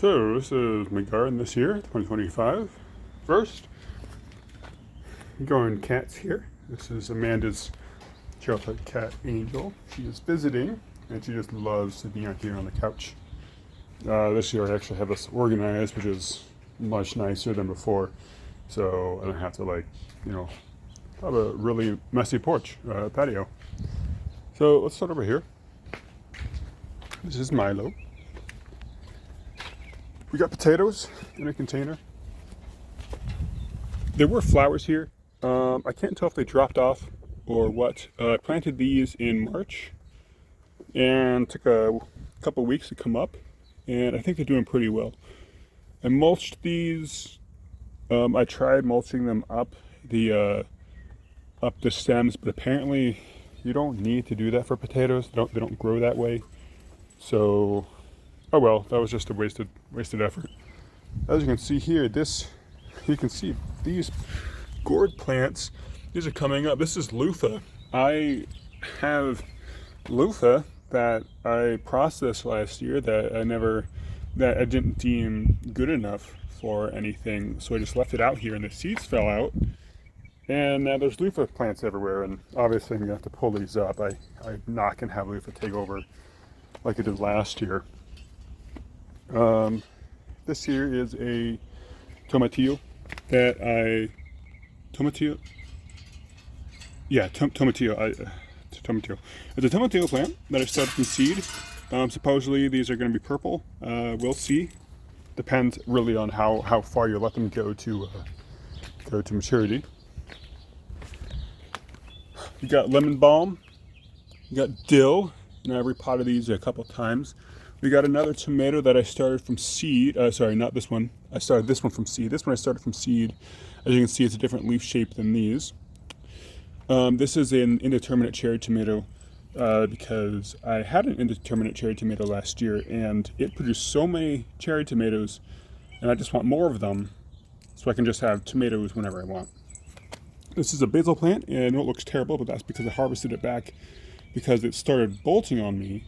So this is my garden this year, 2025. First, growing cats here. This is Amanda's sheltered cat, Angel. She is visiting, and she just loves sitting out here on the couch. This year I actually have this organized, which is much nicer than before. So I don't have to have a really messy porch, patio. So let's start over here. This is Milo. We got potatoes in a container. There were flowers here. I can't tell if they dropped off or what. I planted these in March and took a couple weeks to come up, and I think they're doing pretty well. I mulched these. I tried mulching them up the stems, but apparently you don't need to do that for potatoes. They don't grow that way. So, oh well, that was just a wasted effort. As you can see here, you can see these gourd plants. These are coming up. This is Lutha. I have Lutha that I processed last year that I didn't deem good enough for anything. So I just left it out here, and the seeds fell out. And now there's loofah plants everywhere, and obviously I'm gonna have to pull these up. I'm not gonna have loofah take over like it did last year. This here is a tomatillo tomatillo. Tomatillo. It's a tomatillo plant that I started from seed. Supposedly these are going to be purple. We'll see. Depends really on how far you let them go to maturity. You got lemon balm. You got dill. Now I've repotted these a couple times. We got another tomato that I started from seed. Sorry, not this one. I started this one from seed. This one I started from seed. As you can see, it's a different leaf shape than these. This is an indeterminate cherry tomato because I had an indeterminate cherry tomato last year, and it produced so many cherry tomatoes, and I just want more of them so I can just have tomatoes whenever I want. This is a basil plant, and I know it looks terrible, but that's because I harvested it back because it started bolting on me.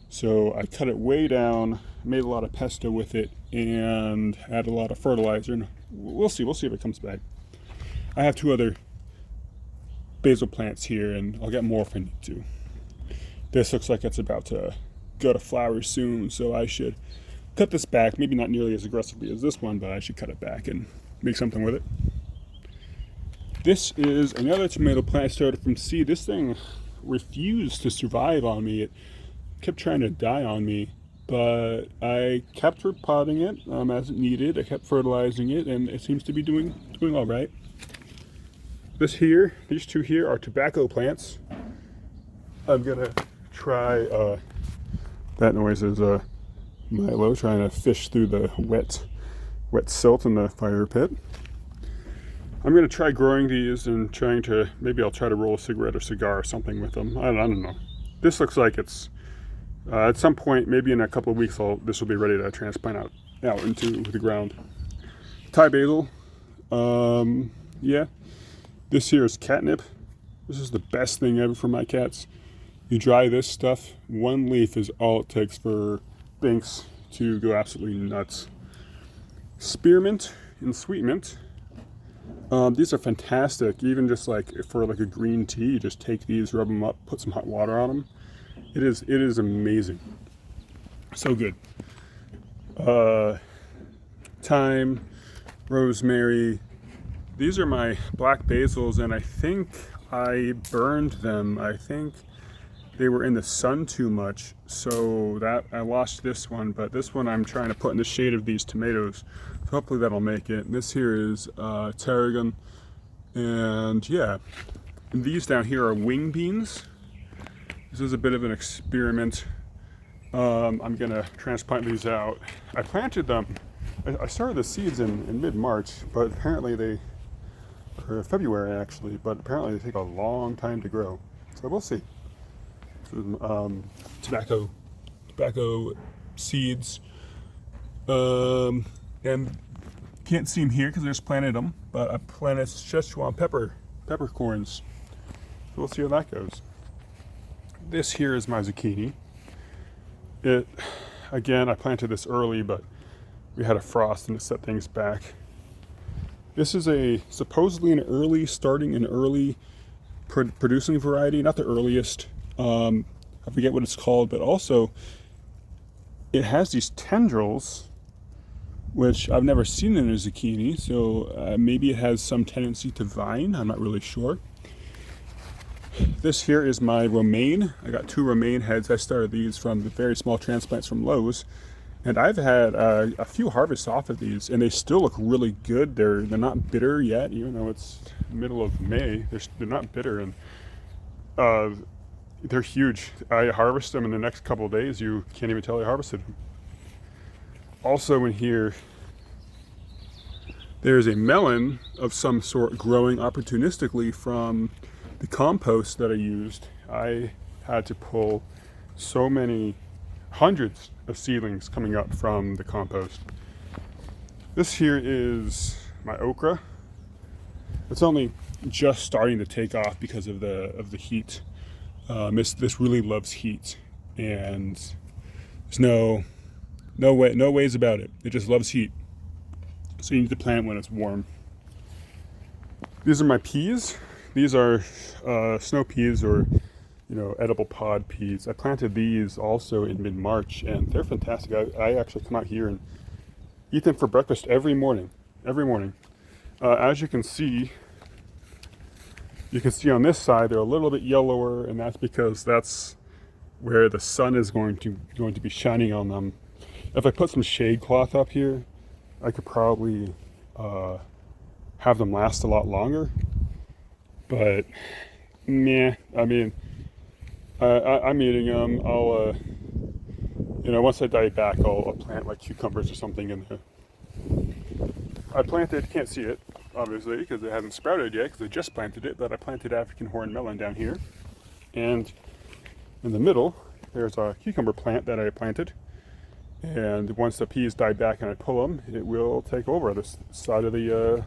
So I cut it way down, made a lot of pesto with it, and added a lot of fertilizer. And we'll see if it comes back. I have two other basil plants here, and I'll get more if I need to. This looks like it's about to go to flower soon, so I should cut this back. Maybe not nearly as aggressively as this one, but I should cut it back and make something with it. This is another tomato plant I started from seed. This thing refused to survive on me. It kept trying to die on me, but I kept repotting it as it needed. I kept fertilizing it, and it seems to be doing all right. These two here are tobacco plants. I'm gonna try. That noise is Milo trying to fish through the wet silt in the fire pit. I'm gonna try growing these and maybe I'll try to roll a cigarette or cigar or something with them. I don't know. This looks like it's at some point, maybe in a couple of weeks, this will be ready to transplant out into the ground. Thai basil. Yeah. This here is catnip. This is the best thing ever for my cats. You dry this stuff, one leaf is all it takes for Binks to go absolutely nuts. Spearmint and sweet mint. These are fantastic. Even just like for like a green tea, you just take these, rub them up, put some hot water on them. It is amazing. So good. Thyme, rosemary. These are my black basils, and I think I burned them. I think they were in the sun too much, so that I lost this one, but this one I'm trying to put in the shade of these tomatoes. So hopefully that'll make it. And this here is tarragon, and yeah. And these down here are wing beans. This is a bit of an experiment. I'm gonna transplant these out. I planted them. I started the seeds in mid-March, but apparently or February actually, but apparently they take a long time to grow. So we'll see. Tobacco seeds. And can't see them here because I just planted them, but I planted Szechuan peppercorns. So we'll see how that goes. This here is my zucchini. Again, I planted this early, but we had a frost and it set things back. This is a supposedly starting an early producing variety, not the earliest. I forget what it's called, but also it has these tendrils, which I've never seen in a zucchini, so maybe it has some tendency to vine. I'm not really sure. This here is my romaine. I got 2 romaine heads. I started these from the very small transplants from Lowe's, and I've had a few harvests off of these, and they still look really good. They're not bitter yet, even though it's middle of May. They're not bitter, and they're huge. I harvest them in the next couple of days. You can't even tell I harvested them. Also in here, there's a melon of some sort growing opportunistically from the compost that I used. I had to pull so many hundreds of seedlings coming up from the compost. This here is my okra. It's only just starting to take off because of the heat. This really loves heat, and there's no ways about it. It just loves heat. So you need to plant when it's warm. These are my peas. These are snow peas, or edible pod peas. I planted these also in mid-March, and they're fantastic. I actually come out here and eat them for breakfast every morning. As you can see on this side they're a little bit yellower, and that's because that's where the sun is going to be shining on them. If I put some shade cloth up here, I could probably have them last a lot longer. But meh, I mean, I'm eating them. I'll once I diet back, I'll plant like cucumbers or something in there. I planted, can't see it obviously because it hasn't sprouted yet because I just planted it, but I planted African horn melon down here, and in the middle there's a cucumber plant that I planted, and once the peas die back and I pull them, it will take over this side of the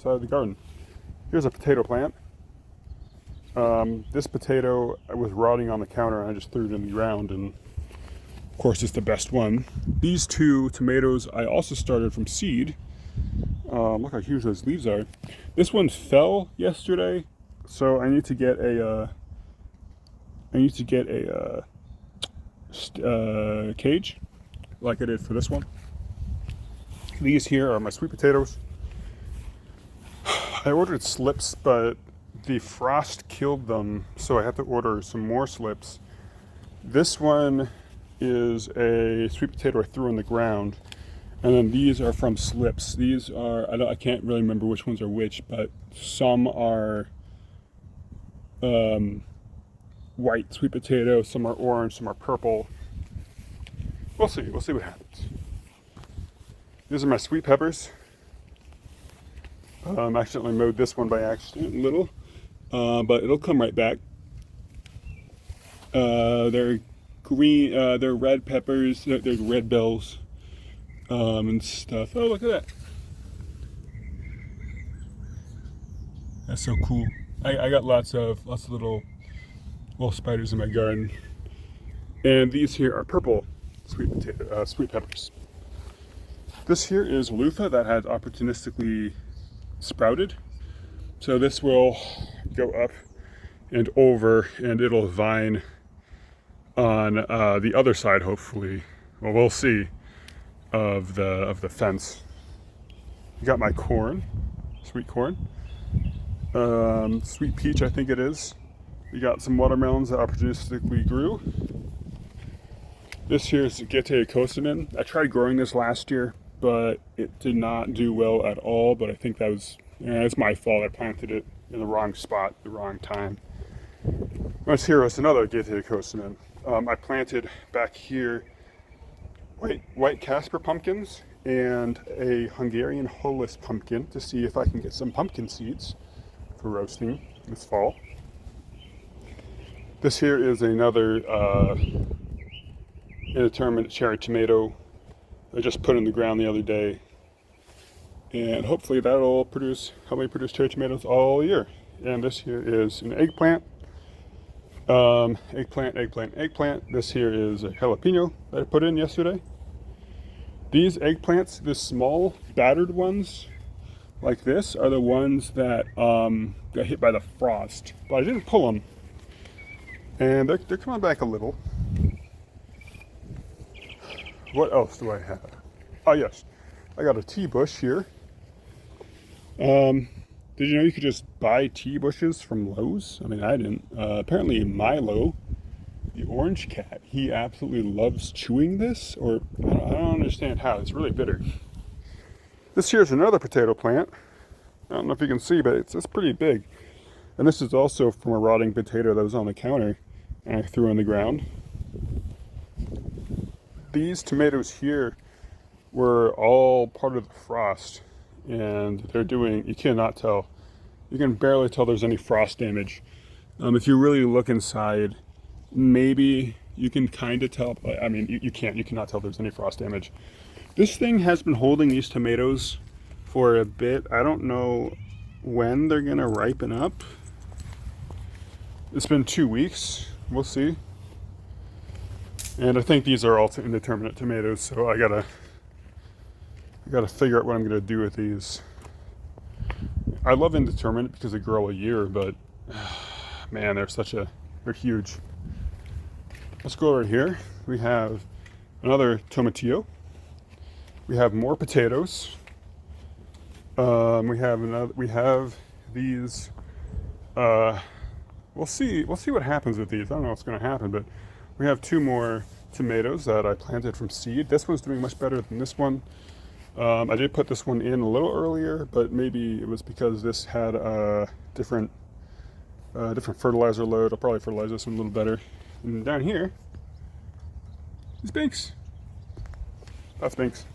garden. Here's a potato plant. This potato was rotting on the counter, and I just threw it in the ground, and of course it's the best one. These 2 tomatoes I also started from seed. Look how huge those leaves are. This one fell yesterday, so I need to get a cage like I did for this one. These here are my sweet potatoes. I ordered slips, but the frost killed them, so I have to order some more slips. This one is a sweet potato I threw on the ground, and then these are from slips. These are, I can't really remember which ones are which, but some are white sweet potato, some are orange, some are purple. We'll see what happens. These are my sweet peppers. I accidentally mowed this one by accident a little, but it'll come right back. They're green, they're red peppers, they're red bells, and stuff. Oh, look at that. That's so cool. I got lots of little spiders in my garden. And these here are purple sweet peppers. This here is loofah that has opportunistically sprouted. So this will go up and over, and it'll vine on the other side, hopefully. Well, we'll see, of the fence. You got my corn, sweet corn, sweet peach, I think it is. We got some watermelons that opportunistically grew. This here is Getaeocosamon. I tried growing this last year, but it did not do well at all. But I think that was, it's my fault. I planted it in the wrong spot, the wrong time. What's here is another Getaeocosamon. I planted back here white Casper pumpkins and a Hungarian Holus pumpkin to see if I can get some pumpkin seeds for roasting this fall. This here is another indeterminate cherry tomato I just put in the ground the other day, and hopefully that'll help me produce cherry tomatoes all year. And this here is an eggplant. Eggplant. This here is a jalapeno that I put in yesterday. These eggplants, the small battered ones like this, are the ones that got hit by the frost. But I didn't pull them, and they're coming back a little. What else do I have? Oh yes, I got a tea bush here. Did you know you could just buy tea bushes from Lowe's? I mean, I didn't. Apparently Milo, the orange cat, he absolutely loves chewing this, or I don't understand how. It's really bitter. This here's another potato plant. I don't know if you can see, but it's pretty big. And this is also from a rotting potato that was on the counter and I threw on the ground. These tomatoes here were all part of the frost, and they're doing, you cannot tell. You can barely tell there's any frost damage. If you really look inside, maybe you can kind of tell. I mean, you cannot tell there's any frost damage. This thing has been holding these tomatoes for a bit. I don't know when they're gonna ripen up. It's been 2 weeks. We'll see. And I think these are also indeterminate tomatoes, so I gotta figure out what I'm gonna do with these. I love indeterminate because they grow a year, but man, they're huge. Let's go over here. We have another tomatillo. We have more potatoes. We have these. We'll see what happens with these. I don't know what's going to happen, but we have 2 more tomatoes that I planted from seed. This one's doing much better than this one. I did put this one in a little earlier, but maybe it was because this had a different fertilizer load. I'll probably fertilize this one a little better. And down here is Binks. That's Binks.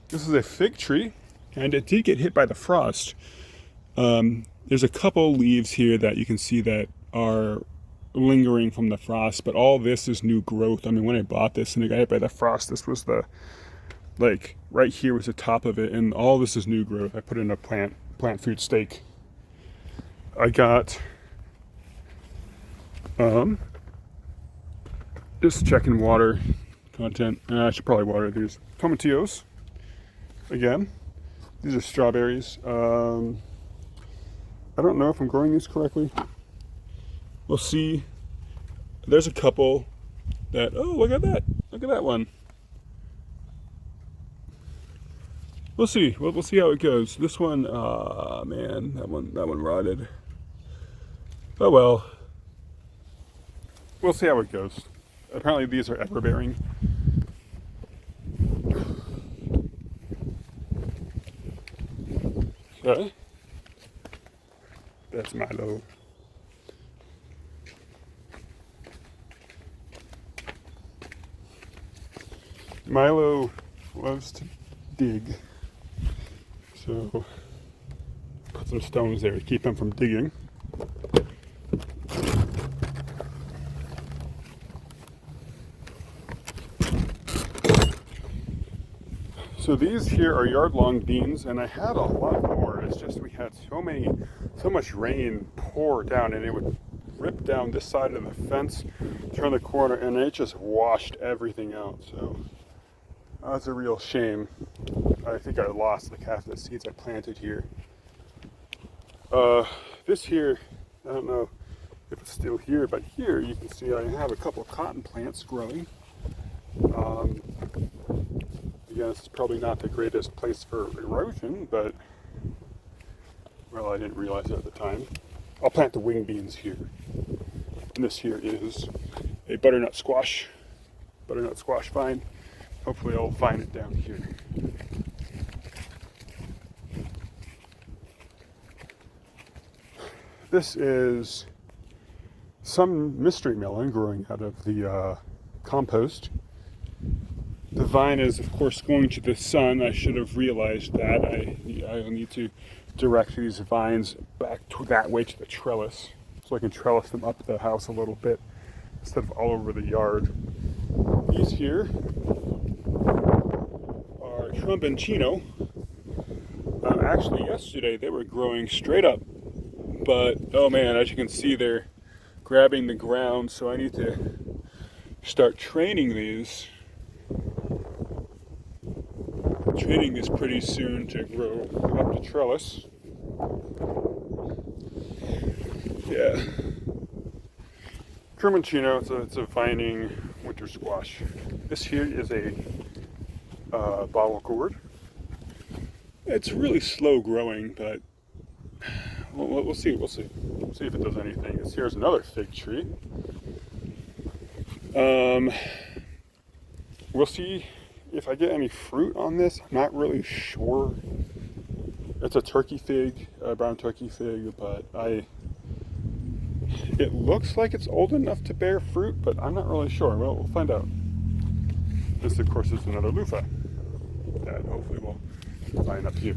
This is a fig tree, and it did get hit by the frost. There's a couple leaves here that you can see that are lingering from the frost, but all this is new growth. I mean, when I bought this and it got hit by the frost, this was right here was the top of it, and all this is new growth. I put in a plant food stake. I got just checking water content. I should probably water these tomatillos again. These are strawberries. I don't know if I'm growing these correctly. We'll see. There's a couple that, oh, look at that one. We'll see. We'll see how it goes. This one, man, that one rotted. Oh well. We'll see how it goes. Apparently these are ever-bearing. Okay. That's Milo. Milo loves to dig, so put some stones there to keep him from digging. So these here are yard-long beans, and I had a lot more. It's just we had so much rain pour down, and it would rip down this side of the fence, turn the corner, and it just washed everything out. So that's a real shame. I think I lost like half the seeds I planted here. This here, I don't know if it's still here, but here you can see I have a couple of cotton plants growing. Again, this is probably not the greatest place for erosion, but, well, I didn't realize it at the time. I'll plant the wing beans here. And this here is a butternut squash vine. Hopefully I'll find it down here. This is some mystery melon growing out of the compost. The vine is, of course, going to the sun. I should have realized that. I need to direct these vines back that way to the trellis, so I can trellis them up the house a little bit instead of all over the yard. These here are Tromboncino. Actually, yesterday they were growing straight up, but oh man, as you can see, they're grabbing the ground, so I need to start training these. training this pretty soon to grow up to trellis. Yeah. Trumancino, it's a vining winter squash. This here is a bottle gourd. It's really slow growing, but we'll see. We'll see. We'll see if it does anything. Here's another fig tree. We'll see if I get any fruit on this. I'm not really sure. It's a turkey fig, a brown turkey fig, but it looks like it's old enough to bear fruit, but I'm not really sure. Well, we'll find out. This, of course, is another loofah that hopefully will line up here.